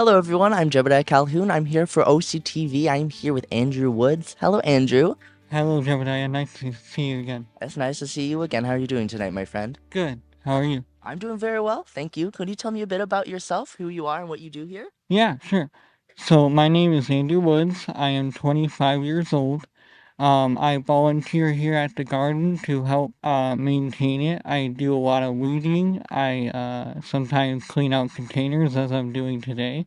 Hello, everyone. I'm Jedediah Calhoun. I'm here for OCTV. I'm here with Andrew Woods. Hello, Andrew. Hello, Jedediah. Nice to see you again. It's nice to see you again. How are you doing tonight, my friend? Good. How are you? I'm doing very well, thank you. Could you tell me a bit about yourself, who you are, and what you do here? Yeah, sure. So, my name is Andrew Woods. I am 25 years old. I volunteer here at the garden to help maintain it. I do a lot of weeding. I sometimes clean out containers as I'm doing today.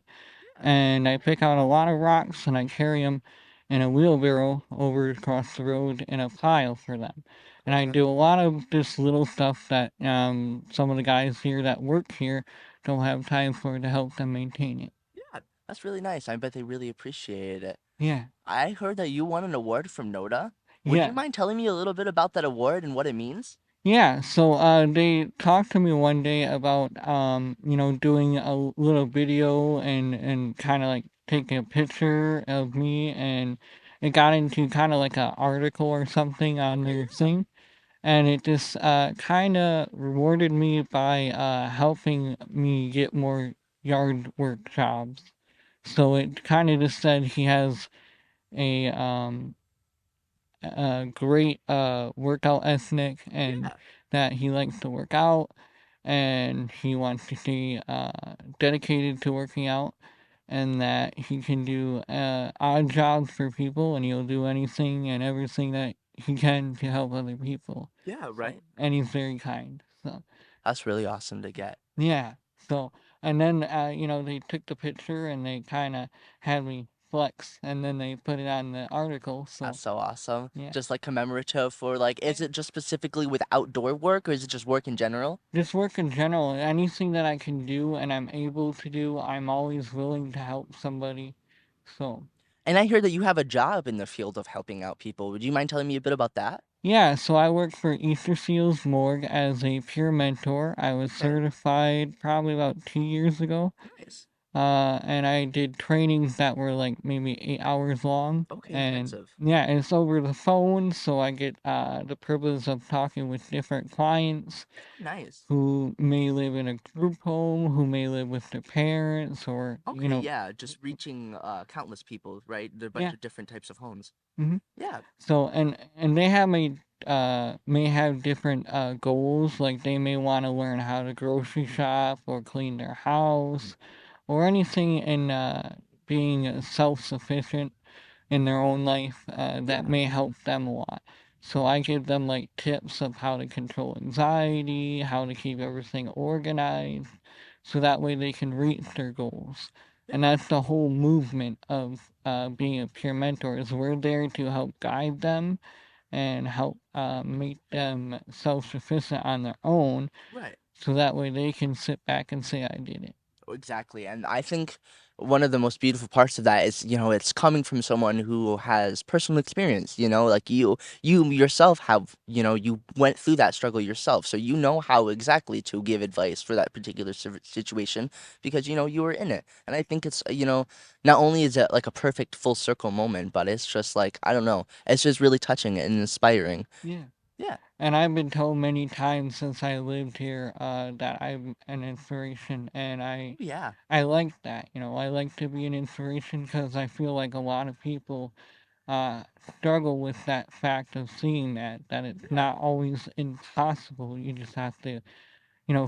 Yeah. And I pick out a lot of rocks and I carry them in a wheelbarrow over across the road in a pile for them. And I Okay. do a lot of this little stuff that some of the guys here that work here don't have time for to help them maintain it. Yeah, that's really nice. I bet they really appreciated it. Yeah, I heard that you won an award from NODA. Would you yeah, mind telling me a little bit about that award and what it means? yeah. So they talked to me one day about doing a little video and kind of like taking a picture of me, and it got into kind of like an article or something on Okay, their yeah. thing. And it just kind of rewarded me by helping me get more yard work jobs. So it kind of just said he has a great workout ethic and Yeah. that he likes to work out and he wants to stay dedicated to working out and that he can do odd jobs for people and he'll do anything and everything that he can to help other people. Yeah, So, right. and he's very kind. So, That's really awesome to get. yeah. So, and then, they took the picture and they kind of had me flex and then they put it on the article. That's So, so awesome. yeah. Just like commemorative for like, is it just specifically with outdoor work or is it just work in general? Just work in general, anything that I can do and I'm able to do, I'm always willing to help somebody. So, And I hear that you have a job in the field of helping out people. Would you mind telling me a bit about that? yeah, so I work for Easter Seals Morgue as a peer mentor. I was Okay, certified probably about 2 years ago. nice. And I did trainings that were like maybe 8 hours long. Okay, And intensive. yeah, it's over the phone, so I get the privilege of talking with different clients Nice. who may live in a group home, who may live with their parents, or, Okay, yeah, just reaching countless people, right? There are a bunch yeah. of different types of homes. hmm Yeah, So, and they have may have different goals, like they may want to learn how to grocery shop or clean their house or anything in being self-sufficient in their own life that yeah, may help them a lot. So I give them like tips of how to control anxiety, how to keep everything organized, so that way they can reach their goals. And yeah. that's the whole movement of being a peer mentor is we're there to help guide them and help make them self-sufficient on their own, Right. so that way they can sit back and say, "I did it." Exactly. And I think one of the most beautiful parts of that is, it's coming from someone who has personal experience, like you yourself have, you went through that struggle yourself. So you know how exactly to give advice for that particular situation because, you were in it. And I think it's, not only is it like a perfect full circle moment, but it's just like, I don't know, it's just really touching and inspiring. Yeah. Yeah. And I've been told many times since I lived here that I'm an inspiration, and Oh, yeah. I like that. I like to be an inspiration because I feel like a lot of people uh, struggle with that fact of seeing that it's Yeah. not always impossible. You just have to,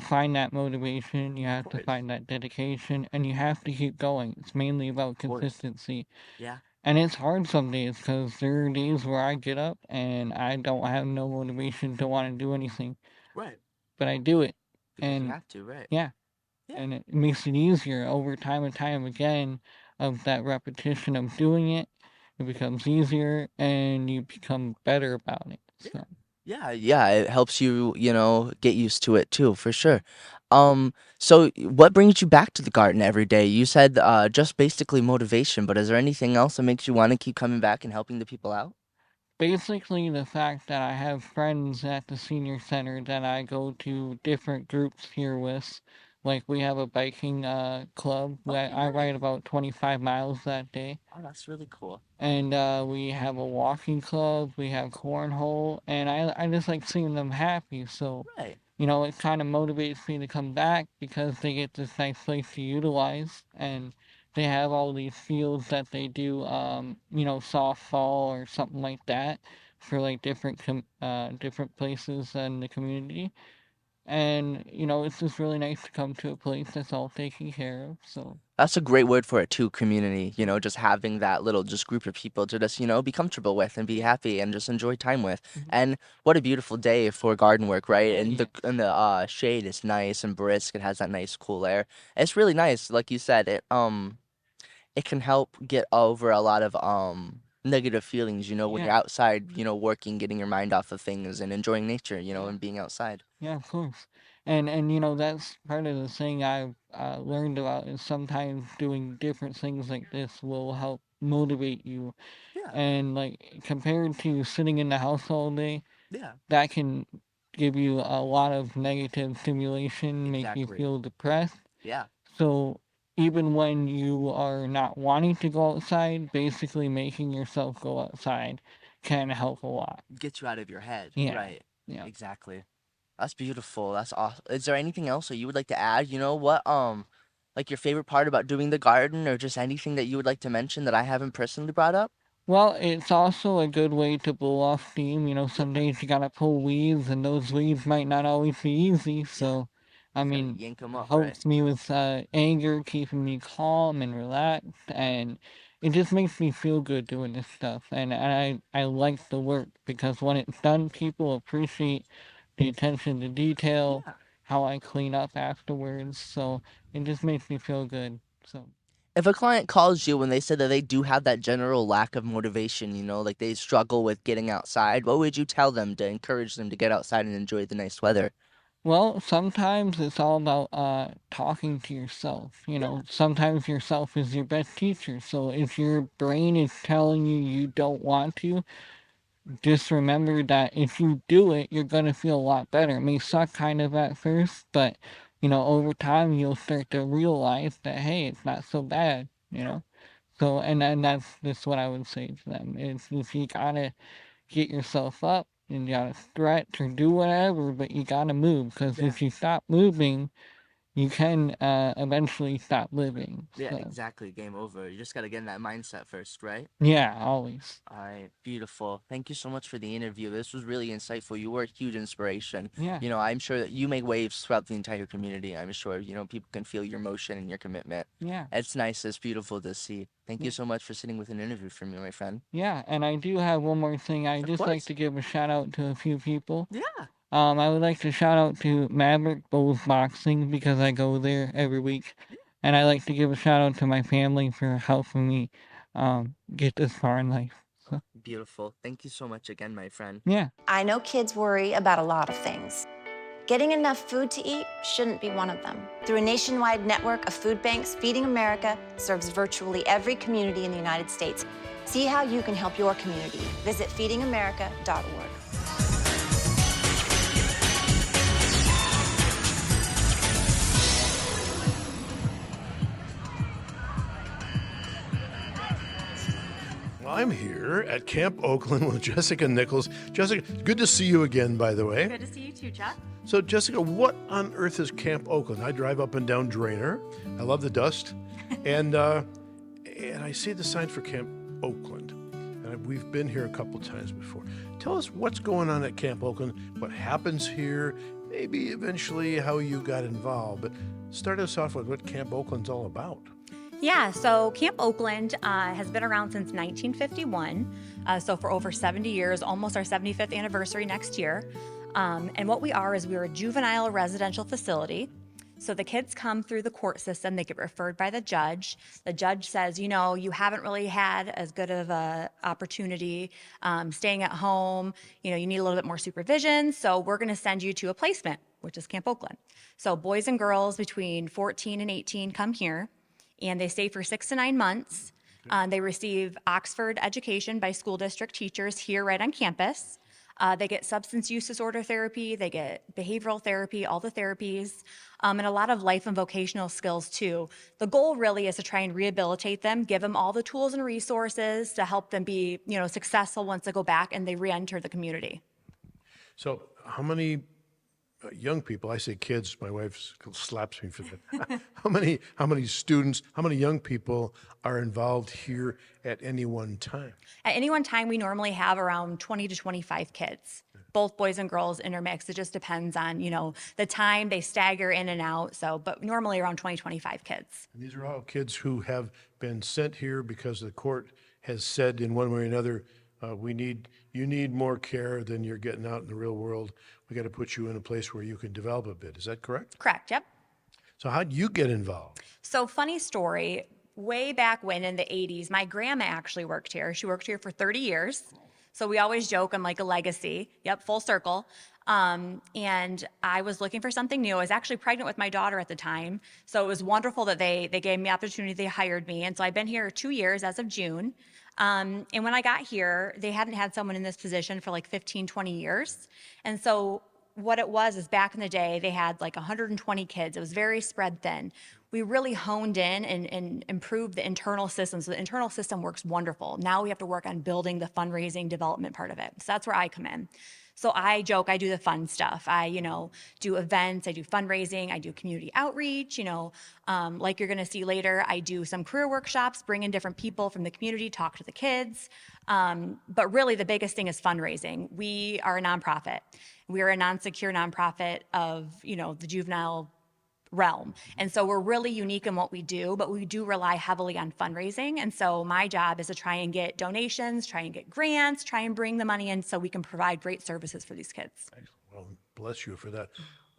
find that motivation. You Of have to course. find that dedication, and you have to keep going. It's mainly about Of course. consistency. Yeah. And it's hard some days because there are days where I get up and I don't have no motivation to want to do anything, Right. but I do it. Because you And have to, right? yeah, Yeah. and it makes it easier over time and time again of that repetition of doing it. It becomes easier and you become better about it. Yeah. So Yeah, yeah, it helps you, get used to it too, for sure. So what brings you back to the garden every day? You said just basically motivation, but is there anything else that makes you want to keep coming back and helping the people out? basically, the fact that I have friends at the senior center that I go to different groups here with, like we have a biking club where Okay, I nice. ride about 25 miles that day. Oh, that's really cool. And we have a walking club, we have cornhole, and I just like seeing them happy. So, Right. it kind of motivates me to come back because they get this nice place to utilize, and they have all these fields that they do, softball or something like that for like different places in the community. And it's just really nice to come to a place that's all taken care of. So That's a great word for it too, community. Just having that little just group of people to just, be comfortable with and be happy and just enjoy time with. mhm. And what a beautiful day for garden work, right? Oh And yeah, the shade is nice and brisk. It has that nice cool air. It's really nice. Like you said, it can help get over a lot of negative feelings, when yeah, you're outside, working, getting your mind off of things and enjoying nature, yeah. and being outside. Yeah, of course. And that's part of the thing I've learned about is sometimes doing different things like this will help motivate you. Yeah, And like compared to sitting in the house all day, yeah, that can give you a lot of negative stimulation, make you exactly. feel depressed. Yeah. So even when you are not wanting to go outside, basically making yourself go outside can help a lot. Get you out of your head. Yeah. Right. Yeah. Exactly. That's beautiful. That's awesome. Is there anything else that you would like to add? You know what, like your favorite part about doing the garden or just anything that you would like to mention that I haven't personally brought up? Well, it's also a good way to blow off steam. Some Yeah. days you gotta pull weeds, and those weeds might not always be easy. Yeah. So, I Just gotta mean, yank them it up, right? helps me with anger, keeping me calm and relaxed, and it just makes me feel good doing this stuff. And I like the work because when it's done, people appreciate the attention to detail, Yeah. how I clean up afterwards. So it just makes me feel good. So. If a client calls you and they said that they do have that general lack of motivation, like they struggle with getting outside, what would you tell them to encourage them to get outside and enjoy the nice weather? Well, sometimes it's all about talking to yourself. Yeah. Sometimes yourself is your best teacher. So if your brain is telling you you don't want to, just remember that if you do it, you're gonna feel a lot better. It may suck kind of at first, but over time you'll start to realize that hey, it's not so bad. Yeah. So and that's just what I would say to them is if you gotta get yourself up and you gotta stretch or do whatever, but you gotta move because Yeah. if you stop moving, you can eventually stop living. Yeah, So, exactly. Game over. You just gotta get in that mindset first, right? yeah, always. All right, beautiful. Thank you so much for the interview. This was really insightful. You were a huge inspiration. Yeah, I'm sure that you make waves throughout the entire community. I'm sure, people can feel your motion and your commitment. yeah, It's nice. It's beautiful to see. Thank you yeah, so much for sitting with an interview for me, my friend. yeah. And I do have one more thing. I Of just like course. to give a shout out to a few people. Yeah. I would like to shout out to Maverick Bowls Boxing because I go there every week. And I like to give a shout out to my family for helping me get this far in life. So, Beautiful. Thank you so much again, my friend. yeah. I know kids worry about a lot of things. Getting enough food to eat shouldn't be one of them. Through a nationwide network of food banks, Feeding America serves virtually every community in the United States. See how you can help your community. Visit feedingamerica.org. I'm here at Camp Oakland with Jessica Nichols. Jessica, good to see you again, by the way. Good to see you too, Chuck. So, Jessica, what on earth is Camp Oakland? I drive up and down Drainer. I love the dust, and I see the sign for Camp Oakland. And we've been here a couple times before. Tell us what's going on at Camp Oakland, what happens here, maybe eventually how you got involved. But start us off with what Camp Oakland's all about. Yeah, so Camp Oakland has been around since 1951, so for over 70 years, almost our 75th anniversary next year. And what we are is we're a juvenile residential facility. So the kids come through the court system, they get referred by the judge. The judge says, you haven't really had as good of a opportunity staying at home. You need a little bit more supervision. So we're going to send you to a placement, which is Camp Oakland. So boys and girls between 14 and 18 come here, and they stay for 6 to 9 months. They receive Oxford education by school district teachers here right on campus. They get substance use disorder therapy, they get behavioral therapy, all the therapies, and a lot of life and vocational skills too. The goal really is to try and rehabilitate them, give them all the tools and resources to help them be, successful once they go back and they re-enter the community. So, how many young people, I say kids, my wife slaps me for that. How many students, how many young people are involved here at any one time? At any one time, we normally have around 20 to 25 kids, both boys and girls intermixed. It just depends on, the time they stagger in and out. So, but normally around 20, 25 kids. And these are all kids who have been sent here because the court has said in one way or another, you need more care than you're getting out in the real world. We got to put you in a place where you can develop a bit. Is that correct? Correct. Yep. So how'd you get involved? So funny story, way back when in the 80s, my grandma actually worked here. She worked here for 30 years. So we always joke I'm like a legacy. Yep, full circle. And I was looking for something new. I was actually pregnant with my daughter at the time. So it was wonderful that they gave me the opportunity, they hired me. And so I've been here 2 years as of June. And when I got here, they hadn't had someone in this position for like 15, 20 years. And so what it was is back in the day, they had like 120 kids. It was very spread thin. We really honed in and improved the internal system. So the internal system works wonderful. Now we have to work on building the fundraising development part of it. So that's where I come in. So I joke, I do the fun stuff. I, do events, I do fundraising, I do community outreach, like you're gonna see later, I do some career workshops, bring in different people from the community, talk to the kids. But really the biggest thing is fundraising. We are a nonprofit. We are a non-secure nonprofit of, the juvenile realm. And so we're really unique in what we do, but we do rely heavily on fundraising. And so my job is to try and get donations, try and get grants, try and bring the money in so we can provide great services for these kids. Well, bless you for that.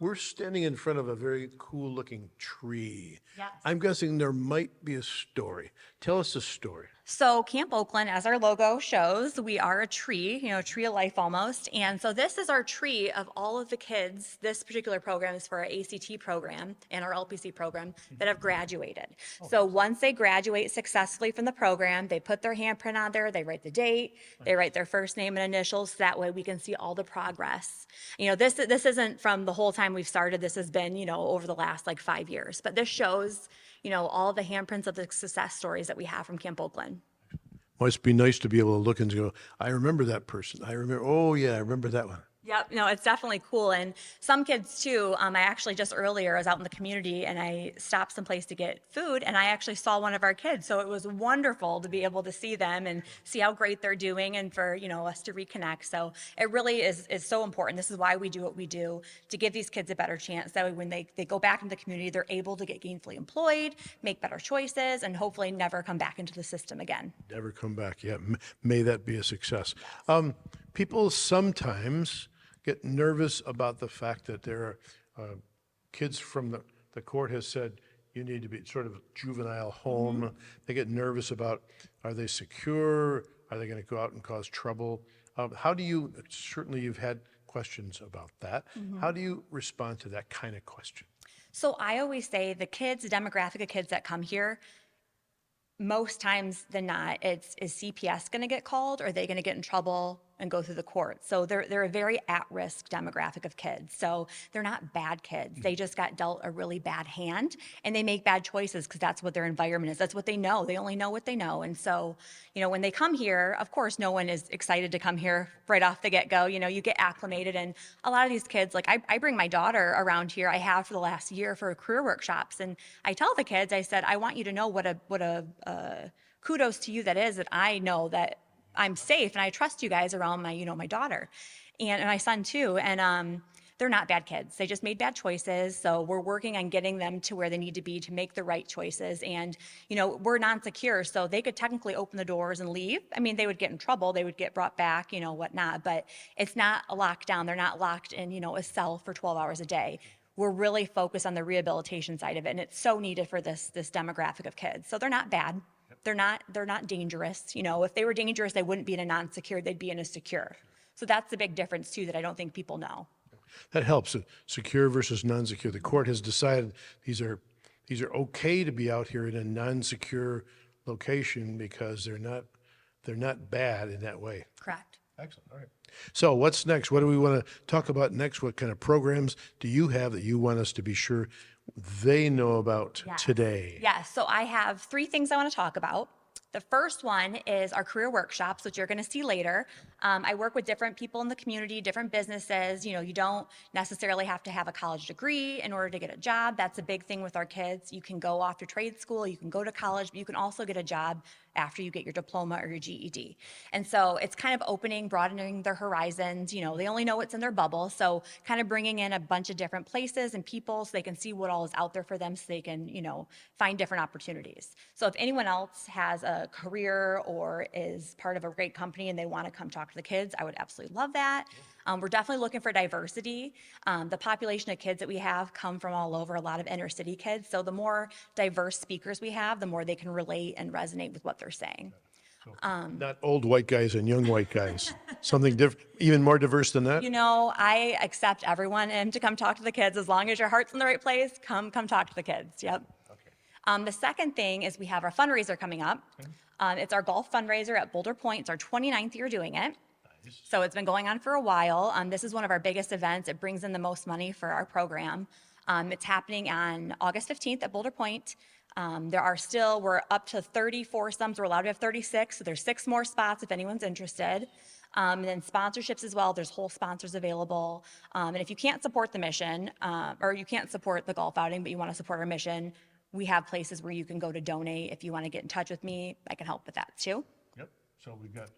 We're standing in front of a very cool looking tree. Yes. I'm guessing there might be a story. Tell us a story. So Camp Oakland, as our logo shows, we are a tree, tree of life almost. And so this is our tree of all of the kids. This particular program is for our ACT program and our LPC program that have graduated. So once they graduate successfully from the program, they put their handprint on there, they write the date, they write their first name and initials. So that way we can see all the progress. This isn't from the whole time we've started. This has been, over the last like 5 years. But this shows, all the handprints of the success stories that we have from Camp Oakland. Must be nice to be able to look and go, I remember that person. I remember that one. Yep, no, it's definitely cool. And some kids too, I actually just earlier, I was out in the community and I stopped someplace to get food and I actually saw one of our kids. So it was wonderful to be able to see them and see how great they're doing and for, us to reconnect. So it really is so important. This is why we do what we do, to give these kids a better chance. That way when they go back into the community, they're able to get gainfully employed, make better choices, and hopefully never come back into the system again. Never come back. Yeah, may that be a success. People sometimes get nervous about the fact that there are kids from the court has said you need to be sort of a juvenile home. Mm-hmm. They get nervous about, are they secure? Are they going to go out and cause trouble? How do you, certainly you've had questions about that. Mm-hmm. How do you respond to that kind of question? So I always say the demographic of kids that come here, most times than not, is CPS going to get called? Or are they going to get in trouble and go through the courts? So they're a very at-risk demographic of kids. So they're not bad kids. They just got dealt a really bad hand, and they make bad choices because that's what their environment is. That's what they know. They only know what they know. And so, when they come here, of course, no one is excited to come here right off the get-go. You get acclimated, and a lot of these kids, like I bring my daughter around here. I have for the last year for career workshops, and I tell the kids, I said, I want you to know what a kudos to you that is, that I know that I'm safe and I trust you guys around my, my daughter and my son too. And they're not bad kids. They just made bad choices. So we're working on getting them to where they need to be to make the right choices. And, we're non-secure, so they could technically open the doors and leave. I mean, they would get in trouble. They would get brought back, whatnot, but it's not a lockdown. They're not locked in, a cell for 12 hours a day. We're really focused on the rehabilitation side of it. And it's so needed for this demographic of kids. So they're not bad. They're not dangerous. If they were dangerous, they wouldn't be in a non-secure, they'd be in a secure. So that's the big difference too that I don't think people know. That helps. Secure versus non-secure. The court has decided these are okay to be out here in a non-secure location because they're not bad in that way. Correct. Excellent. All right. So what's next? What do we want to talk about next? What kind of programs do you have that you want us to be sure they know about today? Yeah, so I have 3 things I want to talk about. The first one is our career workshops, which you're going to see later. I work with different people in the community, different businesses. You know, you don't necessarily have to have a college degree in order to get a job. That's a big thing with our kids. You can go off to trade school, you can go to college, but you can also get a job after you get your diploma or your GED. And so it's kind of opening, broadening their horizons. You know, they only know what's in their bubble. So kind of bringing in a bunch of different places and people so they can see what all is out there for them so they can, you know, find different opportunities. So if anyone else has a career or is part of a great company and they want to come talk to the kids, I would absolutely love that. We're definitely looking for diversity. The population of kids that we have come from all over, a lot of inner city kids. So the more diverse speakers we have, the more they can relate and resonate with what they're saying. Not old white guys and young white guys. Something different, even more diverse than that? You know, I accept everyone and to come talk to the kids as long as your heart's in the right place. Come talk to the kids. Yep. The second thing is we have our fundraiser coming up. It's our golf fundraiser at Boulder Point. It's our 29th year doing it. So it's been going on for a while. This is one of our biggest events. It brings in the most money for our program. It's happening on August 15th at Boulder Point. We're up to 30 foursomes. We're allowed to have 36. So there's 6 more spots if anyone's interested. And then sponsorships as well. There's whole sponsors available. And if you can't support the mission, or you can't support the golf outing, but you want to support our mission, we have places where you can go to donate. If you want to get in touch with me, I can help with that too. Yep. So we've got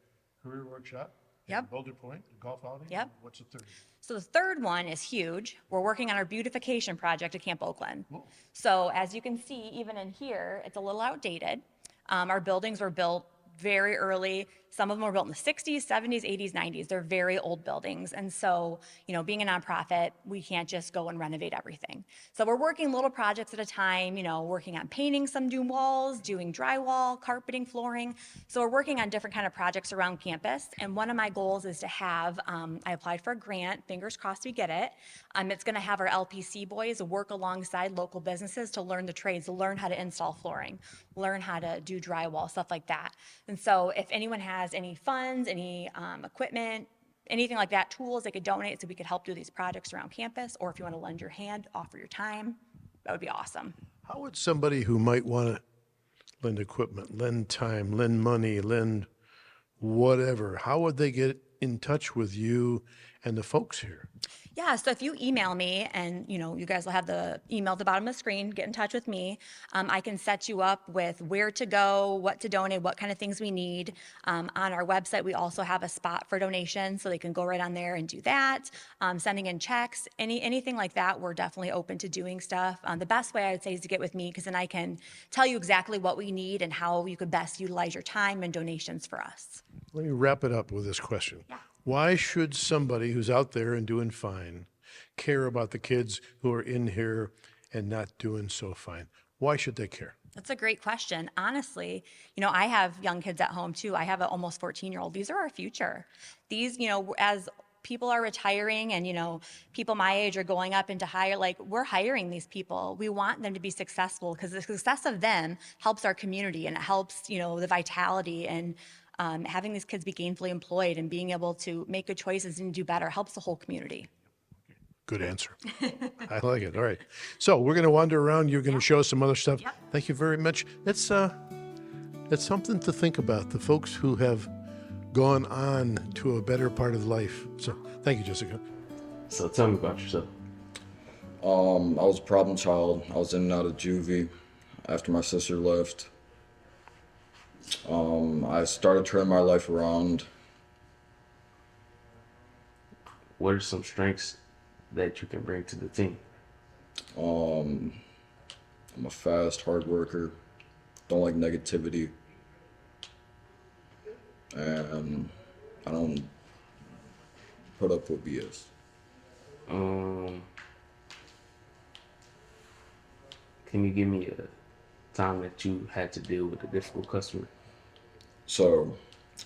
career workshop. Yep. Boulder Point, golf outing. Yep. What's the third? So the third one is huge. We're working on our beautification project at Camp Oakland. So as you can see, even in here, it's a little outdated. Our buildings were built very early. Some of them were built in the 60s, 70s, 80s, 90s. They're very old buildings. And so, you know, being a nonprofit, we can't just go and renovate everything. So we're working little projects at a time, you know, working on painting some new walls, doing drywall, carpeting, flooring. So we're working on different kind of projects around campus. And one of my goals is to have, I applied for a grant, fingers crossed we get it. It's gonna have our LPC boys work alongside local businesses to learn the trades, to learn how to install flooring, learn how to do drywall, stuff like that. And so if anyone has any funds, any equipment, anything like that, tools they could donate so we could help do these projects around campus, or if you want to lend your hand, offer your time, that would be awesome. How would somebody who might want to lend equipment, lend time, lend money, lend whatever, how would they get in touch with you and the folks here? Yeah, so if you email me, and you know, you guys will have the email at the bottom of the screen, get in touch with me. I can set you up with where to go, what to donate, what kind of things we need. On our website, we also have a spot for donations, so they can go right on there and do that. Sending in checks, anything like that, we're definitely open to doing stuff. The best way I would say is to get with me, because then I can tell you exactly what we need and how you could best utilize your time and donations for us. Let me wrap it up with this question. Yeah. Why should somebody who's out there and doing fine care about the kids who are in here and not doing so fine? Why should they care? That's a great question. Honestly, you know, I have young kids at home too. I have an almost 14-year-old. These are our future. These, you know, as people are retiring and, you know, people my age are going up into higher, like we're hiring these people. We want them to be successful because the success of them helps our community, and it helps, you know, the vitality, and having these kids be gainfully employed and being able to make good choices and do better helps the whole community. Good answer. I like it. All right. So we're going to wander around. You're going to show us some other stuff. Yep. Thank you very much. It's something to think about, the folks who have gone on to a better part of life. So thank you, Jessica. So tell me about yourself. I was a problem child. I was in and out of juvie after my sister left. I started turning my life around. What are some strengths that you can bring to the team? I'm a fast, hard worker. Don't like negativity. And I don't put up with BS. Can you give me a time that you had to deal with a difficult customer? So,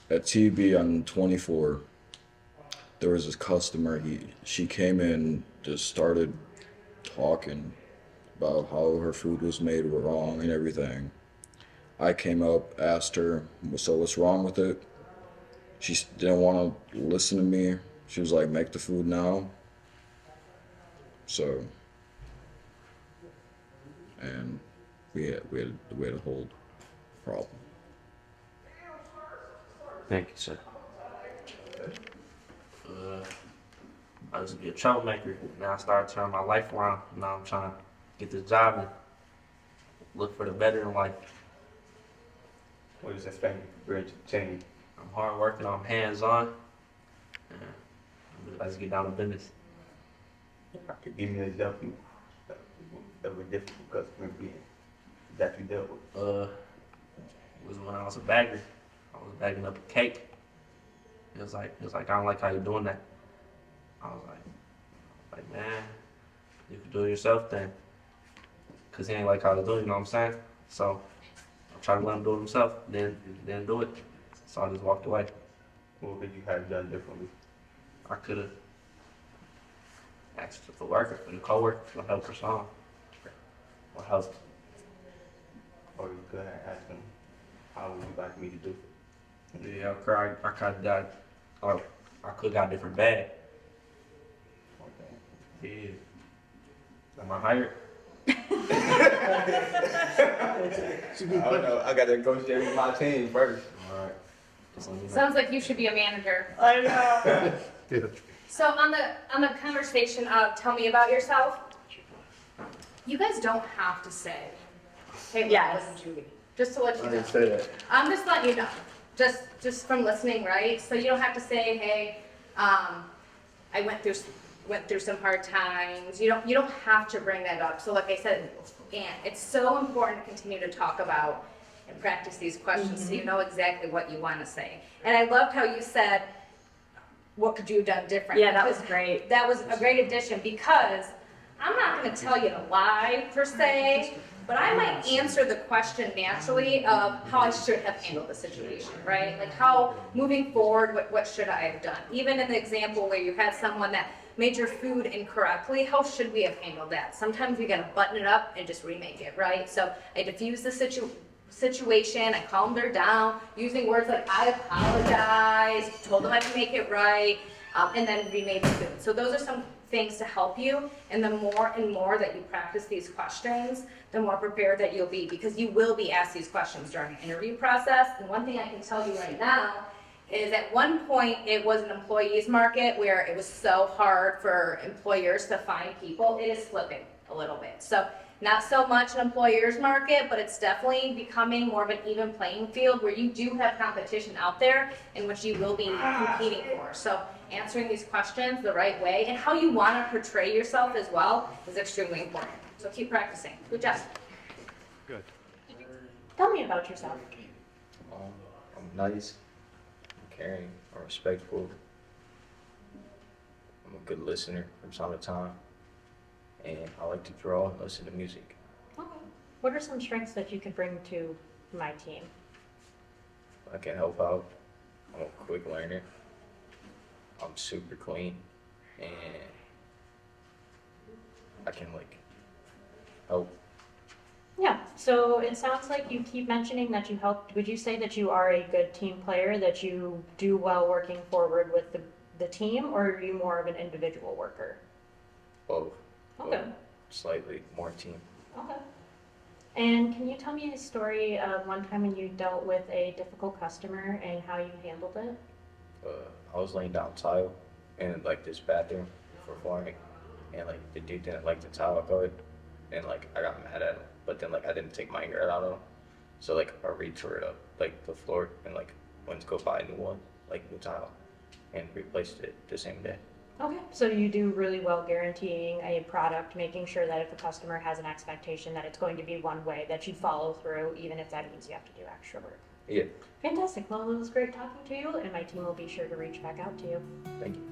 at TB, I'm 24. There was this customer. She came in, just started talking about how her food was made wrong and everything. I came up, asked her, so what's wrong with it? She didn't want to listen to me. She was like, make the food now. So, and we had a whole problem. Thank you, sir. I used to be a troublemaker. Now I started turning my life around. Now I'm trying to get this job and look for the better in life. What does that expect for to change? I'm hard working, I'm hands on. I just get down to business. Could give me an example of a difficult customer being that you dealt with. It was when I was a bagger. I was bagging up a cake. It was like I don't like how you're doing that. I was like, man, you can do it yourself then. Cause he ain't like how I was doing, you know what I'm saying? So I tried to let him do it himself, then do it. So I just walked away. What would you have done differently? I could have asked for the worker, for the co-worker, for the helper song. Or help. Or you could have asked him, how would you like me to do it? Yeah, I could have got, or I could have got a different bag. Okay. Yeah. Am I hired? I don't know. I got to negotiate with my team first. All right. Just let me know. Sounds like you should be a manager. I know. So on the conversation of tell me about yourself, you guys don't have to say, hey, Yes. listen, Judy. Just to let you know. say that. I'm just letting you know. Just from listening, right? So you don't have to say, hey, I went through some hard times. You don't have to bring that up. So like I said, and it's so important to continue to talk about and practice these questions so you know exactly what you want to say. And I loved how you said, what could you have done different? Yeah, that was Because great. that was a great addition because I'm not going to tell you to lie per se, but I might answer the question naturally of how I should have handled the situation, right? Like how, moving forward, what should I have done? Even in the example where you had someone that made your food incorrectly, how should we have handled that? Sometimes we got to button it up and just remake it, right? So I diffuse the situation, I calmed her down, using words like I apologize, told them I would make it right, and then remade the food. So those are some things to help you, and the more and more that you practice these questions, the more prepared that you'll be, because you will be asked these questions during the interview process. And one thing I can tell you right now is at one point it was an employees market where it was so hard for employers to find people. It is flipping a little bit. So not so much an employer's market, but it's definitely becoming more of an even playing field where you do have competition out there in which you will be competing for. So answering these questions the right way and how you want to portray yourself as well is extremely important. So keep practicing. Good job. Good. Tell me about yourself. I'm nice, I'm caring, I'm respectful. I'm a good listener from time to time. And I like to draw and listen to music. Okay. What are some strengths that you could bring to my team? I can help out. I'm a quick learner. I'm super clean. And I can help. Yeah, so it sounds like you keep mentioning that you help. Would you say that you are a good team player, that you do well working forward with the team, or are you more of an individual worker? Both. Okay. But slightly more team. Okay. And can you tell me a story of one time when you dealt with a difficult customer and how you handled it? I was laying down tile in this bathroom for flooring, and the dude didn't like the tile coat, and I got mad at him. But then I didn't take my anger out on him, so I retore up the floor and went to go buy a new one, new tile, and replaced it the same day. Okay, so you do really well guaranteeing a product, making sure that if a customer has an expectation that it's going to be one way, that you follow through, even if that means you have to do extra work. Yeah. Fantastic. Well, it was great talking to you, and my team will be sure to reach back out to you. Thank you.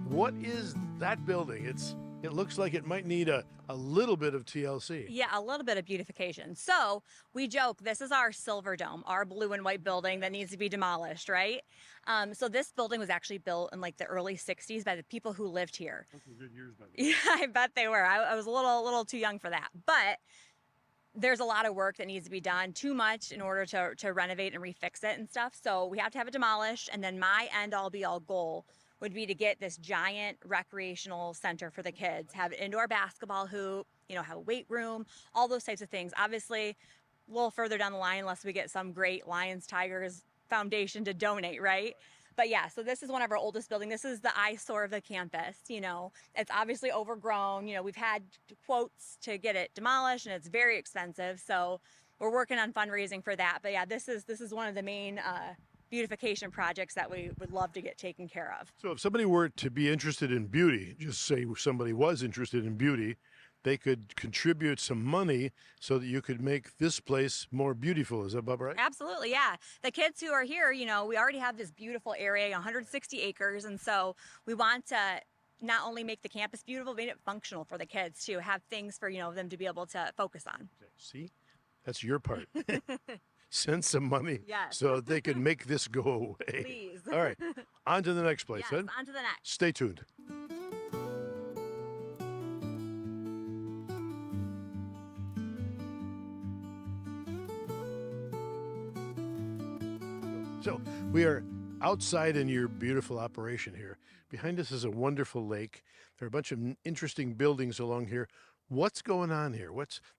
What is that building? It looks like it might need a little bit of TLC. Yeah, a little bit of beautification. So we joke, this is our Silver Dome, our blue and white building that needs to be demolished, right? So this building was actually built in the early 60s by the people who lived here. Those were good years, by the way. Yeah, I bet they were. I was a little too young for that. But there's a lot of work that needs to be done, too much in order to renovate and refix it and stuff. So we have to have it demolished. And then my end all be all goal would be to get this giant recreational center for the kids, have an indoor basketball hoop, have a weight room, all those types of things. Obviously, a little further down the line, unless we get some great Lions Tigers Foundation to donate, right? But yeah, so this is one of our oldest buildings. This is the eyesore of the campus. It's obviously overgrown. We've had quotes to get it demolished, and it's very expensive. So we're working on fundraising for that. But yeah, this is one of the main beautification projects that we would love to get taken care of. So if somebody were to be interested in beauty, just say somebody was interested in beauty, they could contribute some money so that you could make this place more beautiful. Is that about right? Absolutely, yeah. The kids who are here, we already have this beautiful area, 160 acres, and so we want to not only make the campus beautiful, but make it functional for the kids to have things for them to be able to focus on. See, that's your part. Send some money so they can make this go away. Please. All right, on to the next place. Yes, on to the next. Stay tuned. So we are outside in your beautiful operation here. Behind us is a wonderful lake. There are a bunch of interesting buildings along here. What's going on here?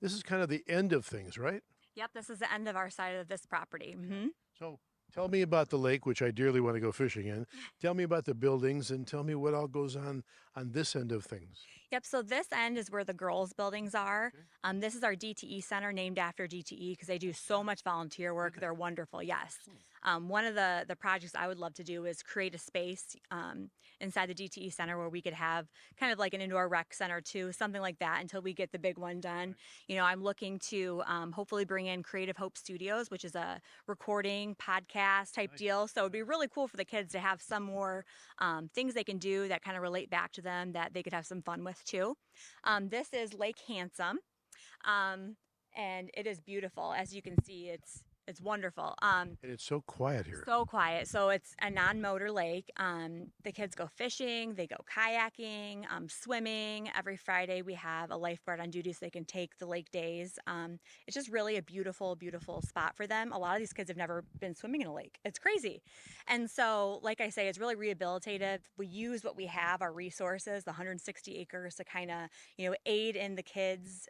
This is kind of the end of things, right? Yep, this is the end of our side of this property. Mm-hmm. So tell me about the lake, which I dearly want to go fishing in. Tell me about the buildings and tell me what all goes on this end of things. Yep, so this end is where the girls' buildings are. Okay. This is our DTE center, named after DTE, because they do so much volunteer work. They're wonderful, yes. One of the projects I would love to do is create a space inside the DTE center where we could have kind of like an indoor rec center too, something like that, until we get the big one done. I'm looking to hopefully bring in Creative Hope Studios, which is a recording podcast type deal. So it'd be really cool for the kids to have some more things they can do that kind of relate back to them that they could have some fun with too. This is Lake Handsome, and it is beautiful. As you can see, it's wonderful. And it's so quiet here. So quiet. So it's a non-motor lake. The kids go fishing, they go kayaking, swimming. Every Friday we have a lifeguard on duty so they can take the lake days. It's just really a beautiful, beautiful spot for them. A lot of these kids have never been swimming in a lake. It's crazy. And so, like I say, it's really rehabilitative. We use what we have, our resources, the 160 acres, to kind of, aid in the kids'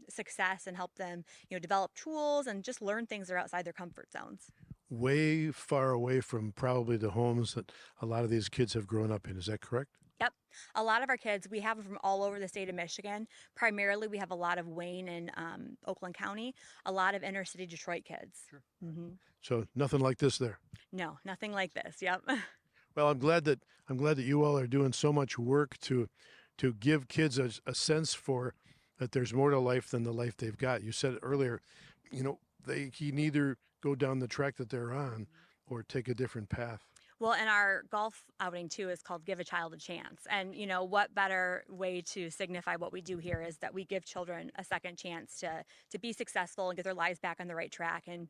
success and help them, develop tools and just learn things that are outside their comfort zones. Way far away from probably the homes that a lot of these kids have grown up in. Is that correct? Yep. A lot of our kids, we have them from all over the state of Michigan. Primarily, we have a lot of Wayne and Oakland County, a lot of inner city Detroit kids. Sure. Mm-hmm. So nothing like this there? No, nothing like this. Yep. Well, I'm glad that you all are doing so much work to give kids a sense for that there's more to life than the life they've got. You said it earlier, they can either go down the track that they're on or take a different path. Well, and our golf outing too is called Give a Child a Chance. And what better way to signify what we do here is that we give children a second chance to be successful and get their lives back on the right track and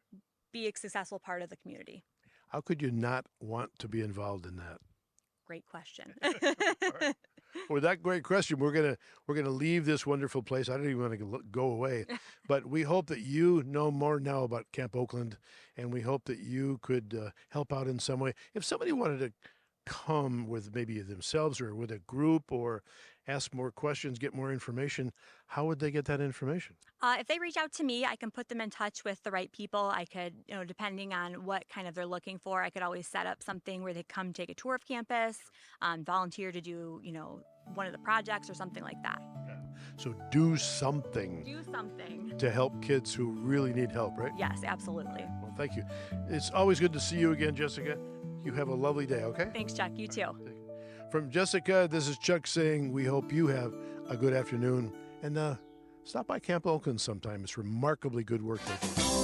be a successful part of the community. How could you not want to be involved in that? Great question. Right. With that great question, we're gonna leave this wonderful place. I don't even want to go away, but we hope that you know more now about Camp Oakland, and we hope that you could help out in some way. If somebody wanted to come with maybe themselves or with a group or ask more questions, get more information, how would they get that information? If they reach out to me, I can put them in touch with the right people. I could, depending on what kind of they're looking for, I could always set up something where they come take a tour of campus, volunteer to do, one of the projects or something like that. Yeah. So do something. Do something. To help kids who really need help, right? Yes, absolutely. Well, thank you. It's always good to see you again, Jessica. You have a lovely day, okay? Thanks, Chuck. You too. From Jessica, this is Chuck saying we hope you have a good afternoon. And stop by Camp Oakland sometime. It's remarkably good work they do.